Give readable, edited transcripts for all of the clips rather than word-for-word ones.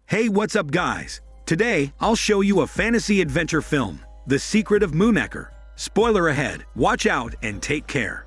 Hey, what's up guys? Today, I'll show you a fantasy adventure film, The Secret of MOONACRE. Spoiler ahead, watch out and take care.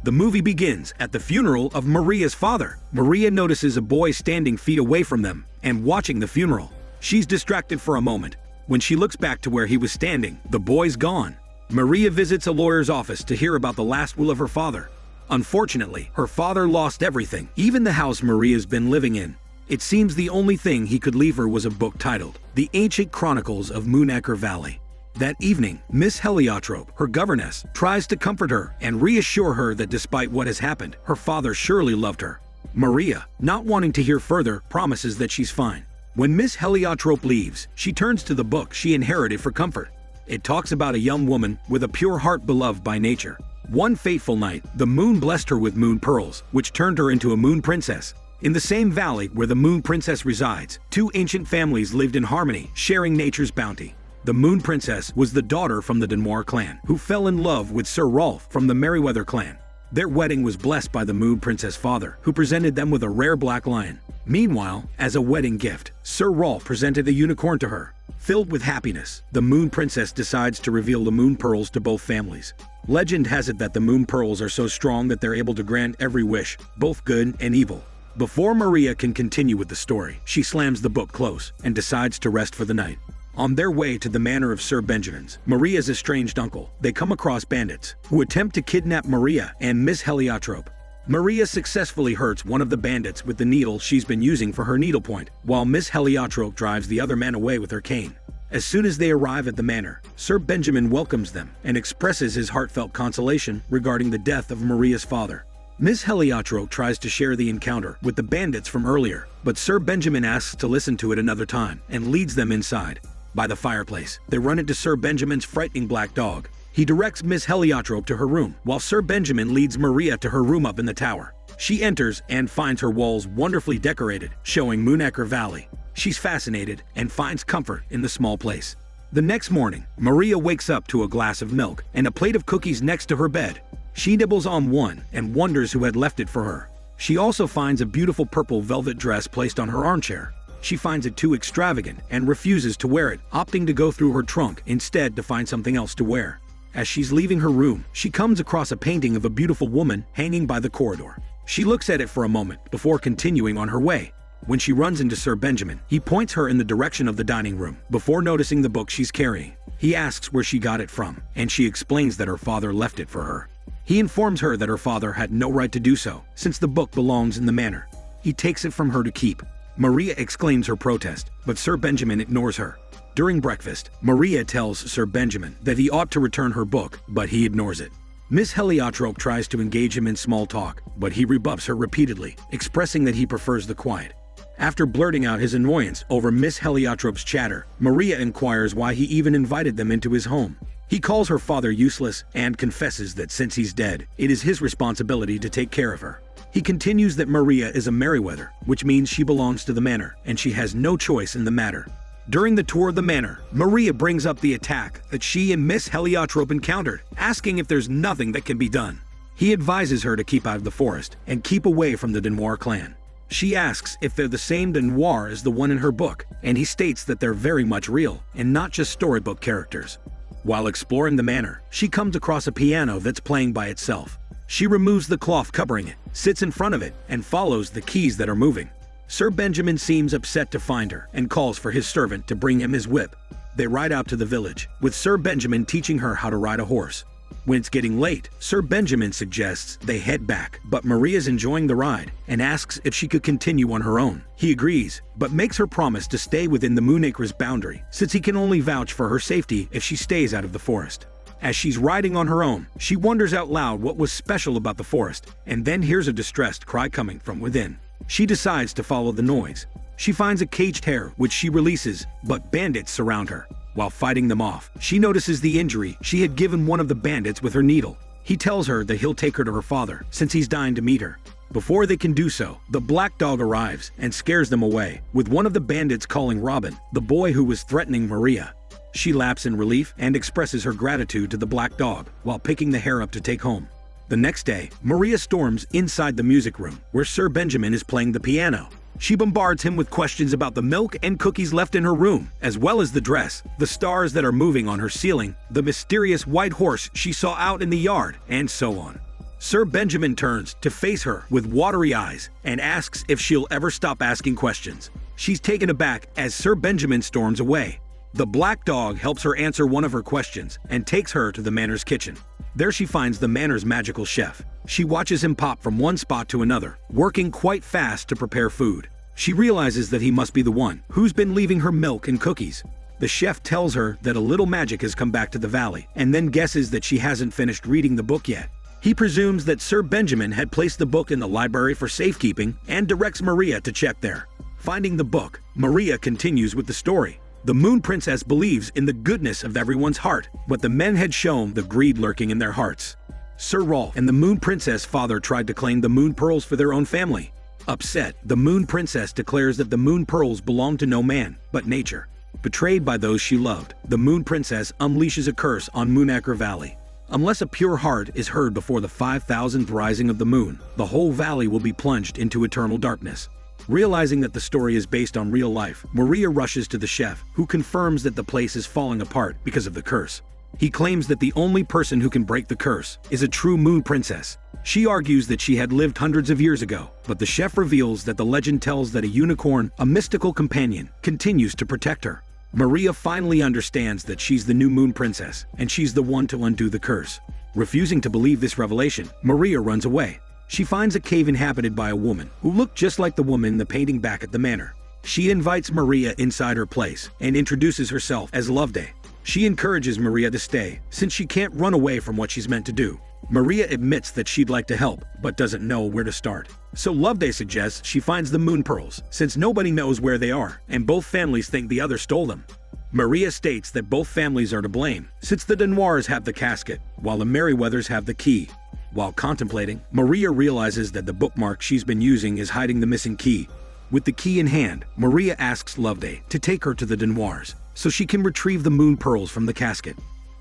The movie begins at the funeral of Maria's father. Maria notices a boy standing feet away from them and watching the funeral. She's distracted for a moment. When she looks back to where he was standing, the boy's gone. Maria visits a lawyer's office to hear about the last will of her father. Unfortunately, her father lost everything, even the house Maria's been living in. It seems the only thing he could leave her was a book titled The Ancient Chronicles of MOONACRE Valley. That evening, Miss Heliotrope, her governess, tries to comfort her and reassure her that despite what has happened, her father surely loved her. Maria, not wanting to hear further, promises that she's fine. When Miss Heliotrope leaves, she turns to the book she inherited for comfort. It talks about a young woman with a pure heart beloved by nature. One fateful night, the moon blessed her with moon pearls, which turned her into a moon princess. In the same valley where the moon princess resides, two ancient families lived in harmony, sharing nature's bounty. The moon princess was the daughter from the Denoir clan, who fell in love with Sir Rolf from the Merryweather clan. Their wedding was blessed by the moon princess' father, who presented them with a rare black lion. Meanwhile, as a wedding gift, Sir Rolf presented a unicorn to her. Filled with happiness, the moon princess decides to reveal the moon pearls to both families. Legend has it that the moon pearls are so strong that they're able to grant every wish, both good and evil. Before Maria can continue with the story, she slams the book close and decides to rest for the night. On their way to the manor of Sir Benjamin's, Maria's estranged uncle, they come across bandits who attempt to kidnap Maria and Miss Heliotrope. Maria successfully hurts one of the bandits with the needle she's been using for her needlepoint, while Miss Heliotrope drives the other man away with her cane. As soon as they arrive at the manor, Sir Benjamin welcomes them and expresses his heartfelt consolation regarding the death of Maria's father. Miss Heliotrope tries to share the encounter with the bandits from earlier, but Sir Benjamin asks to listen to it another time and leads them inside. By the fireplace, they run into Sir Benjamin's frightening black dog. He directs Miss Heliotrope to her room, while Sir Benjamin leads Maria to her room up in the tower. She enters and finds her walls wonderfully decorated, showing MOONACRE Valley. She's fascinated and finds comfort in the small place. The next morning, Maria wakes up to a glass of milk and a plate of cookies next to her bed. She nibbles on one and wonders who had left it for her. She also finds a beautiful purple velvet dress placed on her armchair. She finds it too extravagant and refuses to wear it, opting to go through her trunk instead to find something else to wear. As she's leaving her room, she comes across a painting of a beautiful woman hanging by the corridor. She looks at it for a moment before continuing on her way. When she runs into Sir Benjamin, he points her in the direction of the dining room before noticing the book she's carrying. He asks where she got it from, and she explains that her father left it for her. He informs her that her father had no right to do so, since the book belongs in the manor. He takes it from her to keep. Maria exclaims her protest, but Sir Benjamin ignores her. During breakfast, Maria tells Sir Benjamin that he ought to return her book, but he ignores it. Miss Heliotrope tries to engage him in small talk, but he rebuffs her repeatedly, expressing that he prefers the quiet. After blurting out his annoyance over Miss Heliotrope's chatter, Maria inquires why he even invited them into his home. He calls her father useless and confesses that since he's dead, it is his responsibility to take care of her. He continues that Maria is a Merryweather, which means she belongs to the manor, and she has no choice in the matter. During the tour of the manor, Maria brings up the attack that she and Miss Heliotrope encountered, asking if there's nothing that can be done. He advises her to keep out of the forest and keep away from the Denoir clan. She asks if they're the same Denoir as the one in her book, and he states that they're very much real and not just storybook characters. While exploring the manor, she comes across a piano that's playing by itself. She removes the cloth covering it, sits in front of it, and follows the keys that are moving. Sir Benjamin seems upset to find her and calls for his servant to bring him his whip. They ride out to the village, with Sir Benjamin teaching her how to ride a horse. When it's getting late, Sir Benjamin suggests they head back, but Maria's enjoying the ride and asks if she could continue on her own. He agrees, but makes her promise to stay within the MOONACRE's boundary, since he can only vouch for her safety if she stays out of the forest. As she's riding on her own, she wonders out loud what was special about the forest, and then hears a distressed cry coming from within. She decides to follow the noise. She finds a caged hare, which she releases, but bandits surround her. While fighting them off, she notices the injury she had given one of the bandits with her needle. He tells her that he'll take her to her father, since he's dying to meet her. Before they can do so, the black dog arrives and scares them away, with one of the bandits calling Robin, the boy who was threatening Maria. She laughs in relief and expresses her gratitude to the black dog, while picking the hare up to take home. The next day, Maria storms inside the music room, where Sir Benjamin is playing the piano. She bombards him with questions about the milk and cookies left in her room, as well as the dress, the stars that are moving on her ceiling, the mysterious white horse she saw out in the yard, and so on. Sir Benjamin turns to face her with watery eyes and asks if she'll ever stop asking questions. She's taken aback as Sir Benjamin storms away. The black dog helps her answer one of her questions and takes her to the manor's kitchen. There she finds the manor's magical chef. She watches him pop from one spot to another, working quite fast to prepare food. She realizes that he must be the one who's been leaving her milk and cookies. The chef tells her that a little magic has come back to the valley, and then guesses that she hasn't finished reading the book yet. He presumes that Sir Benjamin had placed the book in the library for safekeeping and directs Maria to check there. Finding the book, Maria continues with the story. The Moon Princess believes in the goodness of everyone's heart, but the men had shown the greed lurking in their hearts. Sir Rolf and the Moon Princess' father tried to claim the Moon Pearls for their own family. Upset, the Moon Princess declares that the Moon Pearls belong to no man, but nature. Betrayed by those she loved, the Moon Princess unleashes a curse on MOONACRE Valley. Unless a pure heart is heard before the 5,000th rising of the moon, the whole valley will be plunged into eternal darkness. Realizing that the story is based on real life, Maria rushes to the chef, who confirms that the place is falling apart because of the curse. He claims that the only person who can break the curse is a true Moon Princess. She argues that she had lived hundreds of years ago, but the chef reveals that the legend tells that a unicorn, a mystical companion, continues to protect her. Maria finally understands that she's the new Moon Princess, and she's the one to undo the curse. Refusing to believe this revelation, Maria runs away. She finds a cave inhabited by a woman who looked just like the woman in the painting back at the manor. She invites Maria inside her place and introduces herself as Loveday. She encourages Maria to stay, since she can't run away from what she's meant to do. Maria admits that she'd like to help, but doesn't know where to start. So Loveday suggests she finds the Moon Pearls, since nobody knows where they are, and both families think the other stole them. Maria states that both families are to blame, since the Denoirs have the casket, while the Merryweathers have the key. While contemplating, Maria realizes that the bookmark she's been using is hiding the missing key. With the key in hand, Maria asks Loveday to take her to the Denoirs, so she can retrieve the Moon Pearls from the casket.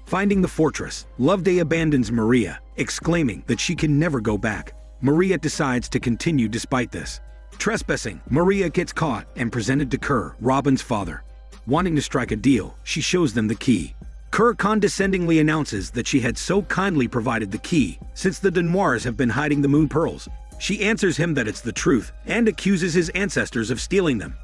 Finding the fortress, Loveday abandons Maria, exclaiming that she can never go back. Maria decides to continue despite this. Trespassing, Maria gets caught and presented to Kerr, Robin's father. Wanting to strike a deal, she shows them the key. Kerr condescendingly announces that she had so kindly provided the key, since the Denoirs have been hiding the Moon Pearls. She answers him that it's the truth, and accuses his ancestors of stealing them.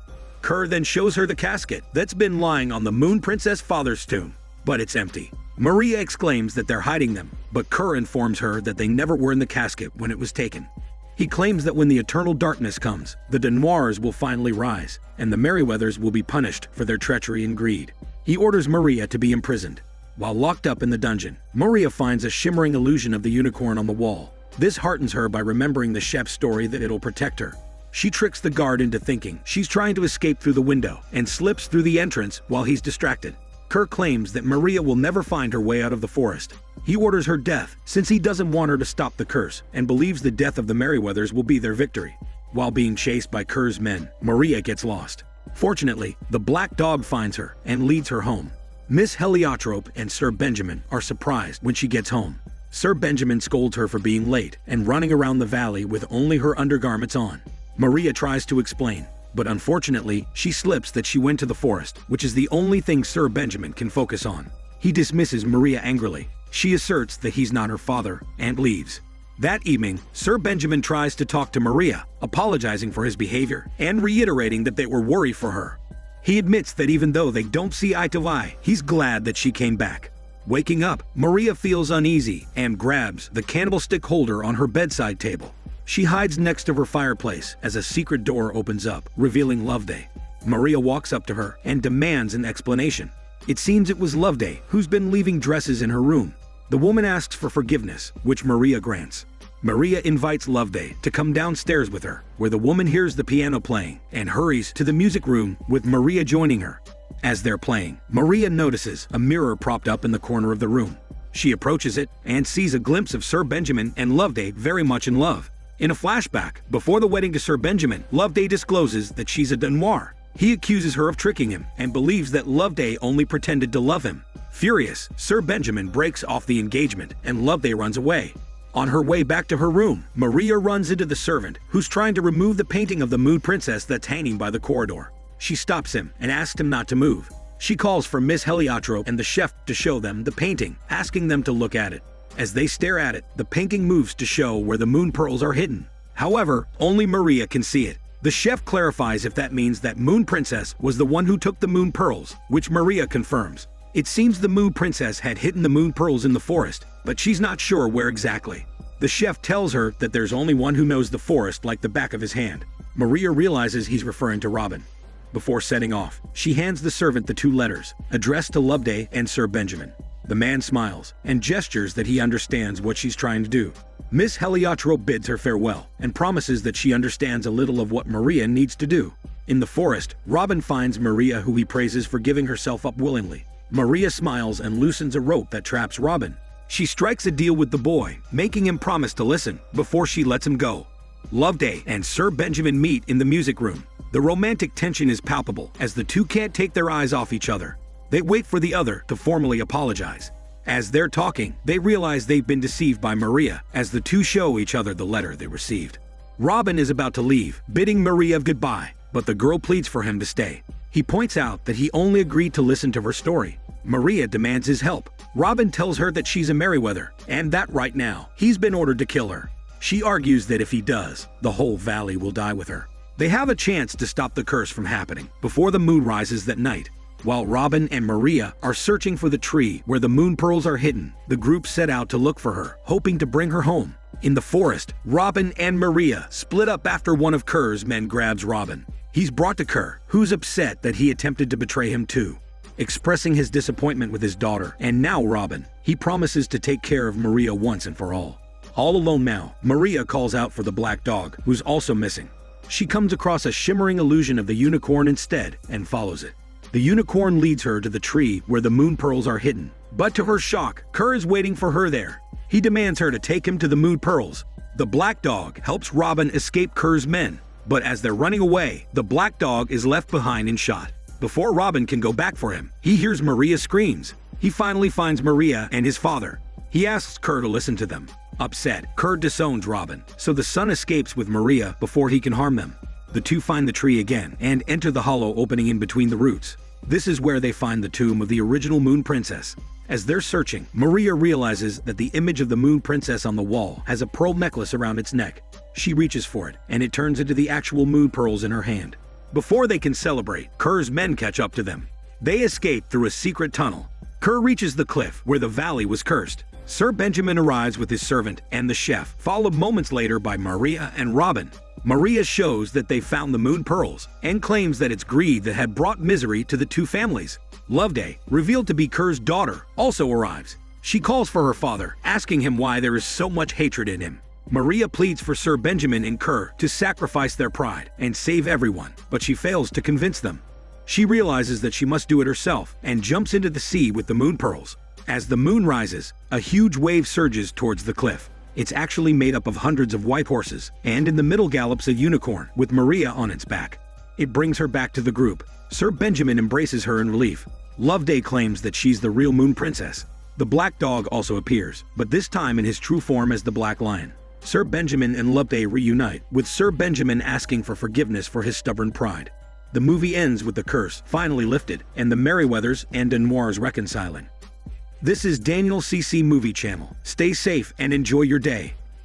Kerr then shows her the casket that's been lying on the Moon Princess' father's tomb, but it's empty. Maria exclaims that they're hiding them, but Kerr informs her that they never were in the casket when it was taken. He claims that when the eternal darkness comes, the Denoirs will finally rise, and the Merryweathers will be punished for their treachery and greed. He orders Maria to be imprisoned. While locked up in the dungeon, Maria finds a shimmering illusion of the unicorn on the wall. This heartens her by remembering the chef's story that it'll protect her. She tricks the guard into thinking she's trying to escape through the window and slips through the entrance while he's distracted. Kerr claims that Maria will never find her way out of the forest. He orders her death since he doesn't want her to stop the curse and believes the death of the Merryweathers will be their victory. While being chased by Kerr's men, Maria gets lost. Fortunately, the black dog finds her and leads her home. Miss Heliotrope and Sir Benjamin are surprised when she gets home. Sir Benjamin scolds her for being late and running around the valley with only her undergarments on. Maria tries to explain, but unfortunately, she slips that she went to the forest, which is the only thing Sir Benjamin can focus on. He dismisses Maria angrily. She asserts that he's not her father and leaves. That evening, Sir Benjamin tries to talk to Maria, apologizing for his behavior and reiterating that they were worried for her. He admits that even though they don't see eye to eye, he's glad that she came back. Waking up, Maria feels uneasy and grabs the candlestick holder on her bedside table. She hides next to her fireplace as a secret door opens up, revealing Loveday. Maria walks up to her and demands an explanation. It seems it was Loveday who's been leaving dresses in her room. The woman asks for forgiveness, which Maria grants. Maria invites Loveday to come downstairs with her, where the woman hears the piano playing and hurries to the music room with Maria joining her. As they're playing, Maria notices a mirror propped up in the corner of the room. She approaches it and sees a glimpse of Sir Benjamin and Loveday very much in love. In a flashback, before the wedding to Sir Benjamin, Loveday discloses that she's a Denoir. He accuses her of tricking him and believes that Loveday only pretended to love him. Furious, Sir Benjamin breaks off the engagement and Loveday runs away. On her way back to her room, Maria runs into the servant, who's trying to remove the painting of the moon princess that's hanging by the corridor. She stops him and asks him not to move. She calls for Miss Heliotro and the chef to show them the painting, asking them to look at it. As they stare at it, the painting moves to show where the moon pearls are hidden. However, only Maria can see it. The chef clarifies if that means that Moon Princess was the one who took the moon pearls, which Maria confirms. It seems the Moon Princess had hidden the moon pearls in the forest, but she's not sure where exactly. The chef tells her that there's only one who knows the forest like the back of his hand. Maria realizes he's referring to Robin. Before setting off, she hands the servant the 2 letters, addressed to Loveday and Sir Benjamin. The man smiles and gestures that he understands what she's trying to do. Miss Heliotro bids her farewell and promises that she understands a little of what Maria needs to do. In the forest, Robin finds Maria, who he praises for giving herself up willingly. Maria smiles and loosens a rope that traps Robin. She strikes a deal with the boy, making him promise to listen before she lets him go. Loveday and Sir Benjamin meet in the music room. The romantic tension is palpable as the two can't take their eyes off each other. They wait for the other to formally apologize. As they're talking, they realize they've been deceived by Maria as the two show each other the letter they received. Robin is about to leave, bidding Maria goodbye, but the girl pleads for him to stay. He points out that he only agreed to listen to her story. Maria demands his help. Robin tells her that she's a Merryweather, and that right now, he's been ordered to kill her. She argues that if he does, the whole valley will die with her. They have a chance to stop the curse from happening before the moon rises that night. While Robin and Maria are searching for the tree where the moon pearls are hidden, the group set out to look for her, hoping to bring her home. In the forest, Robin and Maria split up after one of Kerr's men grabs Robin. He's brought to Kerr, who's upset that he attempted to betray him too. Expressing his disappointment with his daughter, and now Robin, he promises to take care of Maria once and for all. All alone now, Maria calls out for the black dog, who's also missing. She comes across a shimmering illusion of the unicorn instead and follows it. The unicorn leads her to the tree where the moon pearls are hidden. But to her shock, Kerr is waiting for her there. He demands her to take him to the moon pearls. The black dog helps Robin escape Kerr's men. But as they're running away, the black dog is left behind and shot. Before Robin can go back for him, he hears Maria's screams. He finally finds Maria and his father. He asks Kerr to listen to them. Upset, Kerr disowns Robin, so the son escapes with Maria before he can harm them. The two find the tree again and enter the hollow opening in between the roots. This is where they find the tomb of the original Moon Princess. As they're searching, Maria realizes that the image of the Moon Princess on the wall has a pearl necklace around its neck. She reaches for it, and it turns into the actual moon pearls in her hand. Before they can celebrate, Kerr's men catch up to them. They escape through a secret tunnel. Kerr reaches the cliff where the valley was cursed. Sir Benjamin arrives with his servant and the chef, followed moments later by Maria and Robin. Maria shows that they found the moon pearls and claims that it's greed that had brought misery to the two families. Loveday, revealed to be Kerr's daughter, also arrives. She calls for her father, asking him why there is so much hatred in him. Maria pleads for Sir Benjamin and Kerr to sacrifice their pride and save everyone, but she fails to convince them. She realizes that she must do it herself and jumps into the sea with the moon pearls. As the moon rises, a huge wave surges towards the cliff. It's actually made up of hundreds of white horses, and in the middle gallops a unicorn with Maria on its back. It brings her back to the group. Sir Benjamin embraces her in relief. Loveday claims that she's the real Moon Princess. The black dog also appears, but this time in his true form as the Black Lion. Sir Benjamin and Loveday reunite, with Sir Benjamin asking for forgiveness for his stubborn pride. The movie ends with the curse finally lifted, and the Merryweathers and Denoirs reconciling. This is Daniel CC Movie Channel. Stay safe and enjoy your day.